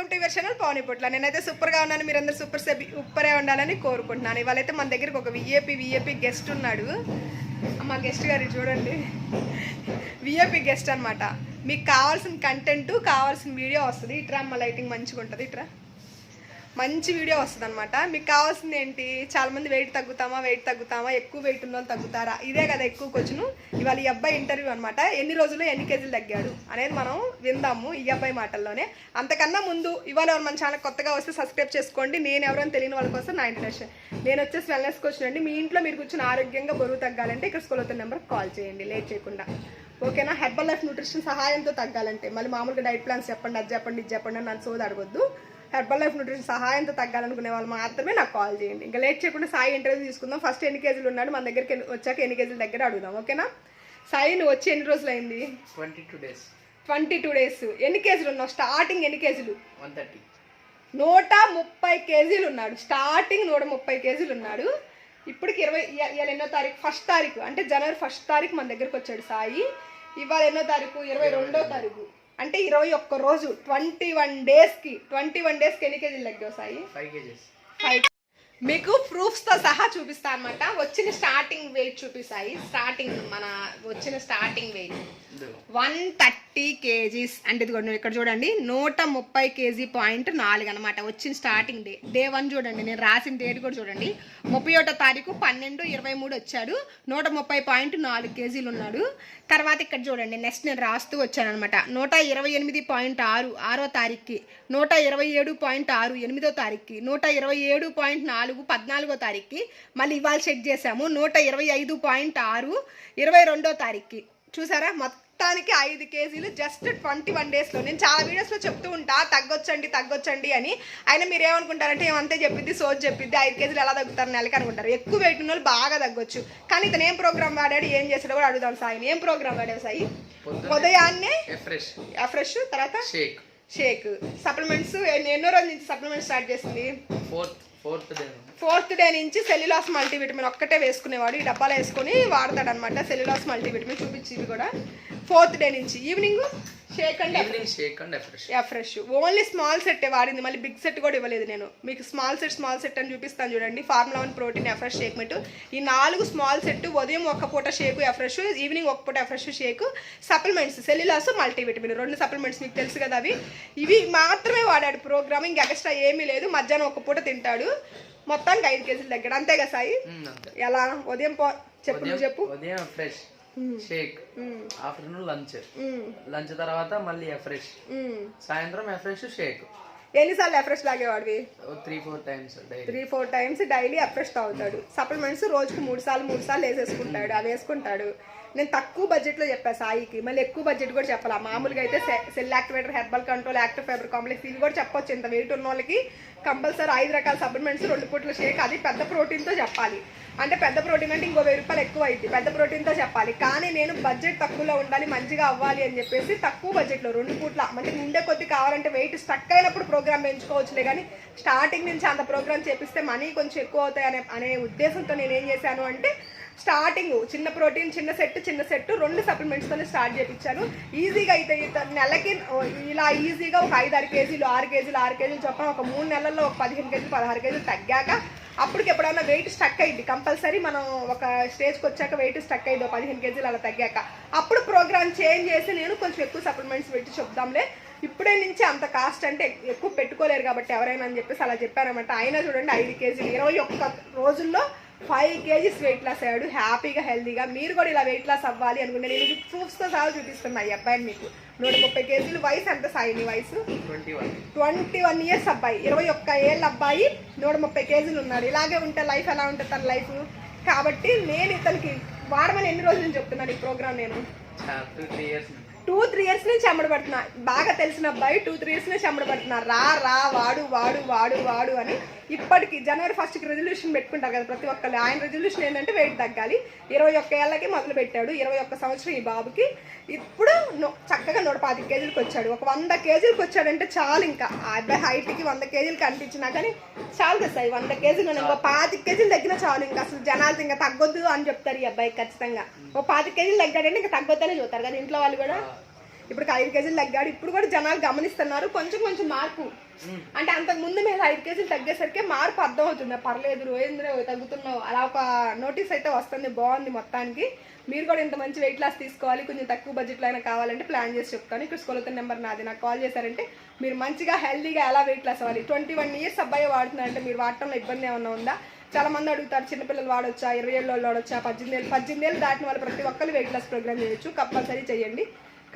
Welcome to your channel పవని పొట్ల. నేనైతే సూపర్గా ఉన్నాను, మీరందరూ సూపరే ఉండాలని కోరుకుంటున్నాను. ఇవాళైతే మన దగ్గరికి ఒక విఐపి గెస్ట్ ఉన్నాడు. మా గెస్ట్ గారి చూడండి, విఐపి గెస్ట్ అనమాట. మీకు కావాల్సిన కంటెంట్, కావాల్సిన వీడియో వస్తుంది. ఇట్రా అమ్మ, లైటింగ్ మంచిగా ఉంటుంది. ఇట్రా, మంచి వీడియో వస్తుంది అనమాట. మీకు కావాల్సింది ఏంటి? చాలామంది వెయిట్ తగ్గుతామా, ఎక్కువ వెయిట్ ఉన్న వాళ్ళు తగ్గుతారా, ఇదే కదా ఎక్కువ క్వశ్చన్. ఇవాళ ఈ అబ్బాయి ఇంటర్వ్యూ అనమాట. ఎన్ని రోజుల్లో ఎన్ని కేజీలు తగ్గాడు అనేది మనం విందాము ఈ అబ్బాయి మాటల్లోనే. అంతకన్నా ముందు ఇవాళ ఎవరు మన ఛానల్ కొత్తగా వస్తే సబ్స్క్రైబ్ చేసుకోండి. నేను ఎవరైనా తెలియని వాళ్ళ కోసం నా ఇంట్రడక్షన్. నేను వచ్చేసి వెల్నెస్ కోచ్ అండి. మీ ఇంట్లో మీరు కూర్చొని ఆరోగ్యంగా బరువు తగ్గాలంటే ఇక్కడ స్కూల్ అవుతున్న నెంబర్కి కాల్ చేయండి, లేట్ చేయకుండా. ఓకేనా? హెర్బల్ లైఫ్ న్యూట్రిషన్ సహాయంతో తగ్గాలంటే మళ్ళీ మామూలుగా డైట్ ప్లాన్స్ చెప్పండి, అది చెప్పండి, ఇది చెప్పండి అని నన్ను సోది అడగొద్దు. హెర్బల్ లైఫ్ న్యూట్రిషన్ సహాయంతో తగ్గాలనుకునే వాళ్ళు మాత్రమే నాకు కాల్ చేయండి. ఇంకా లేట్ చేయకుండా సాయి ఇంటర్వ్యూ తీసుకుందాం. ఫస్ట్ ఎన్ని కేజీలు ఉన్నాడు, మన దగ్గరికి వచ్చాక ఎన్ని కేజీల దగ్గర అడుగుదాం. ఓకేనా? సాయి, నువ్వు వచ్చి ఎన్ని రోజులు అయింది? 22 డేస్. ఎన్ని కేజీలు ఉన్నావు? స్టార్టింగ్ ఎన్ని కేజీలు? 130 కేజీలు ఉన్నాడు. స్టార్టింగ్ 130 కేజీలు ఉన్నాడు. ఇప్పటికి 20 ఎన్నో తారీఖు? 1st తారీఖు, అంటే జనవరి 1st తారీఖు మన దగ్గరకు వచ్చాడు సాయి. ఇవాళ ఎన్నో తారీఖు? 22వ తారీఖు, అంటే 21 రోజు. 21 డేస్కి ఎన్ని కేజీలు తగ్గావు సాయి? 5 కేజీస్. మీకు ప్రూఫ్స్తో సహా చూపిస్తా అనమాట. వచ్చిన స్టార్టింగ్ వెయిట్ చూపిస్తాయి. మన వచ్చిన స్టార్టింగ్ వెయిట్ 130 కేజీస్. అంటే ఇది ఇక్కడ చూడండి, 130 కేజీ పాయింట్ 4 అనమాట. వచ్చిన స్టార్టింగ్ డే 1 చూడండి, నేను రాసిన డేట్ కూడా చూడండి. 31వ తారీఖు 12/23 వచ్చాడు. 130.4 కేజీలు ఉన్నాడు. తర్వాత ఇక్కడ చూడండి, నెక్స్ట్ నేను రాస్తూ వచ్చాను అనమాట. 128.6 6వ తారీఖుకి, 127.6 8వ తారీఖుకి, 127.4 14వ తారీఖుకి, మళ్ళీ ఇవాళ చెక్ చేసాము 125.6 22వ తారీఖుకి. చూసారా? మొత్తానికి 5 కేజీలు జస్ట్ 21 డేస్లో. నేను చాలా వీడియోస్లో చెప్తూ ఉంటా తగ్గొచ్చండి అని. అయినా మీరు ఏమనుకుంటారంటే ఏమంతే చెప్పిద్ది, సోజ్ చెప్పిద్ది, 5 కేజీలు ఎలా తగ్గుతారు నెలకి అనుకుంటారు. ఎక్కువ వెయిట్ ఉన్న వాళ్ళు బాగా తగ్గొచ్చు. కానీ ఇతను ఏం ప్రోగ్రామ్ వాడాడు, ఏం చేసాడో కూడా అడుగుదాం సాయిని. ఏం ప్రోగ్రామ్ వాడావు సాయి? ఉదయాన్నే ఫ్రెష్, తర్వాత షేక్, సప్లిమెంట్స్. ఎన్నో రోజుల నుంచి సప్లిమెంట్స్ స్టార్ట్ చేసింది? ఫోర్త్ డే నుంచి సెల్యులాస్ మల్టీవిటమిన్ ఒక్కటే వేసుకునేవాడు. ఈ డబ్బాలో వేసుకొని వాడతాడు అనమాట. సెల్యులాస్ మల్టీవిటమిన్ చూపించి ఇవి కూడా 4th డే నుంచి. Evening shake and fresh. Only small set వాడింది, మళ్ళీ బిగ్ సెట్ కూడా ఇవ్వలేదు నేను మీకు. స్మాల్ సెట్ అని చూపిస్తాను చూడండి. ఫార్ములా 1 ప్రోటీన్ ఎఫ్రెష్ షేక్ మెట్, ఈ 4 స్మాల్ సెట్. ఉదయం ఒక పూట షేక్ ఎఫ్రెష్, ఈవినింగ్ ఒక పూట Afresh shake. Supplements Cell-U-Loss multivitamin 2 supplements మీకు తెలుసు కదా. ఇవి మాత్రమే వాడాడు ప్రోగ్రామ్. ఇంకా ఎక్స్ట్రా ఏమీ లేదు. మధ్యాహ్నం ఒక పూట తింటాడు. మొత్తానికి 5 కేజీలు తగ్గాడు. అంతే కదా సాయి? ఎలా? ఉదయం చెప్పు. ఉదయం ఫ్రెష్ షేక్, ఆఫ్టర్నూన్ లంచ్ తర్వాత మళ్ళీ ఫ్రెష్, సాయంత్రం ఫ్రెష్ షేక్. ఎన్నిసార్లు ఎఫ్రెష్ తాగేవాడివి? 3-4 టైమ్స్ డైలీ ఎఫ్రెష్ తాగుతాడు. సప్లిమెంట్స్ రోజుకు 3 సార్లు వేసేసుకుంటాడు. అవి వేసుకుంటాడు. నేను తక్కువ బడ్జెట్లో చెప్పా సాయికి, మళ్ళీ ఎక్కువ బడ్జెట్ కూడా చెప్పాలా. మామూలుగా అయితే cell activator, herbal control, active fiber complex ఇవి కూడా చెప్పొచ్చు. ఇంత వెయిట్ ఉన్న వాళ్ళకి కంపల్సరీ 5 రకాల సప్లిమెంట్స్, 2 పూట్ల షేక్. అది పెద్ద ప్రోటీన్తో చెప్పాలి. అంటే పెద్ద ప్రోటీన్ అంటే ఇంకో 1000 రూపాయలు ఎక్కువ అయింది. పెద్ద ప్రోటీన్తో చెప్పాలి. కానీ నేను బడ్జెట్ తక్కువలో ఉండాలి, మంచిగా అవ్వాలి అని చెప్పేసి తక్కువ బడ్జెట్లో 2 పూట్ల, అంటే ఉండే కొద్ది కావాలంటే వెయిట్ స్టక్ అయినప్పుడు ప్రోగ్రామ్ పెంచుకోవచ్చులే. కానీ స్టార్టింగ్ నుంచి అంత ప్రోగ్రామ్ చేపిస్తే మనీ కొంచెం ఎక్కువ అవుతాయి అనే ఉద్దేశంతో నేను ఏం చేశాను అంటే, స్టార్టింగ్ చిన్న ప్రోటీన్, చిన్న సెట్ 2 సప్లిమెంట్స్తోనే స్టార్ట్ చేయించాను. ఈజీగా అయితే నెలకి ఇలా ఈజీగా ఒక 5-6 కేజీలు 6 కేజీలు చొప్పున ఒక 3 నెలల్లో ఒక 15 కేజీలు 16 కేజీలు తగ్గాక, అప్పటికి ఎప్పుడైనా వెయిట్ స్టక్ అయింది కంపల్సరీ. మనం ఒక స్టేజ్కి వచ్చాక వెయిట్ స్టక్ అయింది 15 కేజీలు అలా తగ్గాక, అప్పుడు ప్రోగ్రామ్ చేంజ్ చేసి నేను కొంచెం ఎక్కువ సప్లిమెంట్స్ పెట్టి చెప్దాంలే, ఇప్పుడే నుంచి అంత కాస్ట్ అంటే ఎక్కువ పెట్టుకోలేరు కాబట్టి ఎవరైనా అని చెప్పేసి అలా చెప్పారనమాట. అయినా చూడండి 5 కేజీలు 21 రోజుల్లో 5 కేజీస్ వెయిట్ లాస్ అయ్యాడు హ్యాపీగా, హెల్దీగా. మీరు కూడా ఇలా వెయిట్ లాస్ అవ్వాలి అనుకుంటే నేను ఇది ప్రూఫ్స్తో సహా చూపిస్తున్నా. ఈ అబ్బాయిని మీకు 130 కేజీలు. వయసు ఎంత సాయి నీ వయసు? 21 ఇయర్స్ అబ్బాయి, 21 ఏళ్ళ అబ్బాయి, 130 కేజీలు ఉన్నాడు. ఇలాగే ఉంటే లైఫ్ ఎలా ఉంటుంది తన లైఫ్? కాబట్టి నేను ఇతనికి వాడమని ఎన్ని రోజుల నుంచి చెప్తున్నాను ఈ ప్రోగ్రామ్? నేను 2-3 ఇయర్స్ నుంచి అమ్మడబడుతున్నా. బాగా తెలిసిన అబ్బాయి 2-3 ఇయర్స్ నుంచి అమ్మడబడుతున్నా. రా వాడు అని. ఇప్పటికి జనవరి 1st రెజల్యూషన్ పెట్టుకుంటారు కదా ప్రతి ఒక్కళ్ళు. ఆయన రెజల్యూషన్ ఏంటంటే వెయిట్ తగ్గాలి. 21 ఏళ్ళకి మొదలు పెట్టాడు. 21 సంవత్సరం ఈ బాబుకి. ఇప్పుడు చక్కగా 125 కేజీలకు వచ్చాడు. ఒక 100 కేజీలకు వచ్చాడంటే చాలు. ఇంకా ఆ అబ్బాయి హైట్కి 100 కేజీలు కనిపించినా కానీ చాలు కదా సార్. 100 కేజీలు ఇంకో 25 కేజీలు తగ్గినా చాలు. ఇంకా అసలు జనాలు ఇంకా తగ్గొద్దు అని చెప్తారు ఈ అబ్బాయి ఖచ్చితంగా. ఒక 25 కేజీలు తగ్గాడంటే ఇంకా తగ్గొద్దనే చూస్తారు కదా ఇంట్లో వాళ్ళు కూడా. ఇప్పుడు 5 కేజీలు తగ్గాడు. ఇప్పుడు కూడా జనాలు గమనిస్తున్నారు కొంచెం కొంచెం మార్పు. అంటే అంతకు ముందు మేము 5 కేజీలు తగ్గేసరికి మార్పు అర్థం అవుతుంది. పర్లేదు రోయేంద్ర తగ్గుతున్నావు అలా ఒక నోటీస్ అయితే వస్తుంది. బాగుంది మొత్తానికి. మీరు కూడా ఇంత మంచి వెయిట్ లాస్ తీసుకోవాలి, కొంచెం తక్కువ బడ్జెట్లో అయినా కావాలంటే ప్లాన్ చేసి చెప్తాను. ఇక్కడ స్కూల్ నెంబర్ నాది. నాకు కాల్ చేశారంటే మీరు మంచిగా హెల్దీగా ఎలా వెయిట్ లాస్ అవ్వాలి. 21 ఇయర్స్ అబ్బాయి వాడుతున్నారంటే మీరు వాడటంలో ఇబ్బంది ఏమన్నా ఉందా? చాలా మంది అడుగుతారు చిన్నపిల్లలు వాడొచ్చా, 20 ఏళ్ళు వాడొచ్చా, 18 ఏళ్ళు దాటిన వాళ్ళు ప్రతి ఒక్కరు వెయిట్ లాస్ ప్రోగ్రామ్ చేయొచ్చు. కంపల్సరీ చేయండి.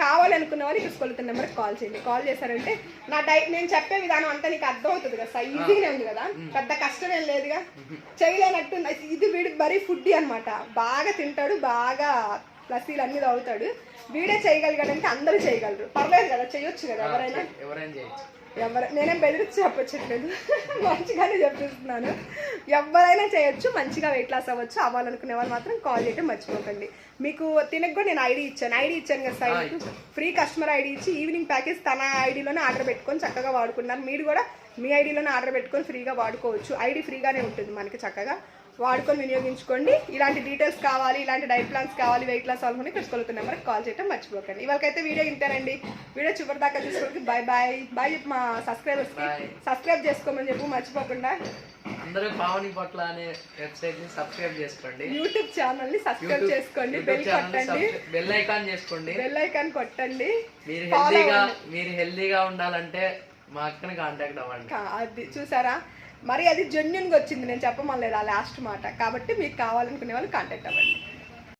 కావాలనుకున్న వాళ్ళు ఇక్కడ స్కూల్ నెంబర్కి కాల్ చేయండి. కాల్ చేశారంటే నా డైట్ నేను చెప్పే విధానం అంతా నీకు అర్థం అవుతుంది కదా, ఈజీగానే ఉంది కదా, పెద్ద కష్టం ఏం లేదుగా, చేయలేనట్టు. ఇది వీడు మరీ ఫుడ్డీ అనమాట. బాగా తింటాడు, బాగా లస్సీలు అన్ని తాగుతాడు. వీడే చేయగలిగాడంటే అందరూ చేయగలరు. పర్లేదు కదా, చేయొచ్చు కదా ఎవరైనా. నేనేం బెదిరించి చెప్పట్లేదు, మంచిగానే చెప్పిస్తున్నాను. ఎవరైనా చేయొచ్చు, మంచిగా వెయిట్ లాస్ అవ్వచ్చు. అవ్వాలనుకునే వాళ్ళు మాత్రం కాల్ చేయడం మర్చిపోకండి. మీకు తినకు కూడా నేను ఐడి ఇచ్చాను కదా సైడ్కి, ఫ్రీ కస్టమర్ ఐడి ఇచ్చి ఈవినింగ్ ప్యాకేజ్ తన ఐడిలోనే ఆర్డర్ పెట్టుకొని చక్కగా వాడుకున్నారు. మీరు కూడా మీ ఐడిలోనే ఆర్డర్ పెట్టుకొని ఫ్రీగా వాడుకోవచ్చు. ఐడి ఫ్రీగానే ఉంటుంది మనకి, చక్కగా వాడుకొని వినియోగించుకోండి. ఇలాంటి డీటెయిల్స్ కావాలి, ఇలాంటి డైట్ ప్లాన్స్ కావాలి, వెయిట్ లాస్ అవ్వాలని తెలుసుకోవాల్సిన నెంబర్కి కాల్ చేయడం మర్చిపోకండి. ఇవాళకైతే వీడియో ఇంతేనండి. వీడియో చివరి దాకా చూసుకోండి. బాయ్ బాయ్ బాయ్ చెప్పి మా సబ్స్క్రైబర్స్కి సబ్స్క్రైబ్ చేసుకోమని చెప్పు మర్చిపోకుండా. అందరూ పావని పొట్ల అనే వెబ్సైట్ ని సబ్స్క్రైబ్ చేసుకోండి. యూట్యూబ్ ఛానల్ ని సబ్స్క్రైబ్ చేసుకోండి. బెల్ కొట్టండి, బెల్ ఐకాన్ చేసుకోండి. బెల్ ఐకాన్ కొట్టండి. మీరు హెల్దీగా ఉండాలంటే మా అక్కని కాంటాక్ట్ అవ్వండి. అది చూసారా, మరి అది జెన్యున్ గా వచ్చింది. నేను చెప్పమలేదు ఆ లాస్ట్ మాట. కాబట్టి మీకు కావాలనుకునే వాళ్ళు కాంటాక్ట్ అవ్వండి.